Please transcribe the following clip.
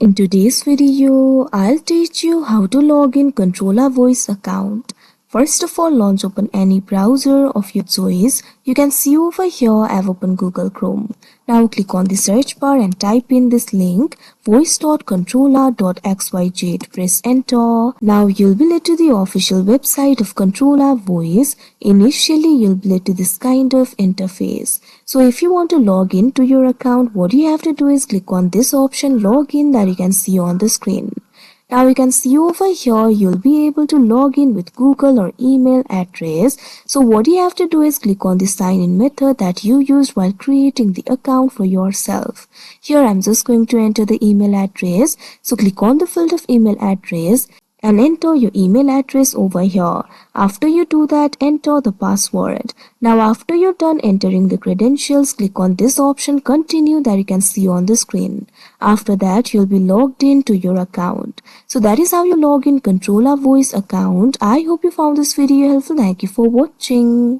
In today's video, I'll teach you how to log in Controlla voice account. First of all, launch open any browser of your choice. You can see over here I've opened Google Chrome. Now click on the search bar and type in this link voice.controlla.xyz. Press enter. Now you'll be led to the official website of Controlla Voice. Initially you'll be led to this kind of interface. So if you want to log in to your account, what you have to do is click on this option login that you can see on the screen. Now you can see over here you'll be able to log in with Google or email address. So what you have to do is click on the sign in method that you used while creating the account for yourself. Here I'm just going to enter the email address. So click on the field of email address and enter your email address over here. After you do that, enter the password. Now after you're done entering the credentials, click on this option continue that you can see on the screen. After that, you'll be logged in to your account. So that is how you log in Controlla Voice account. I hope you found this video helpful. Thank you for watching.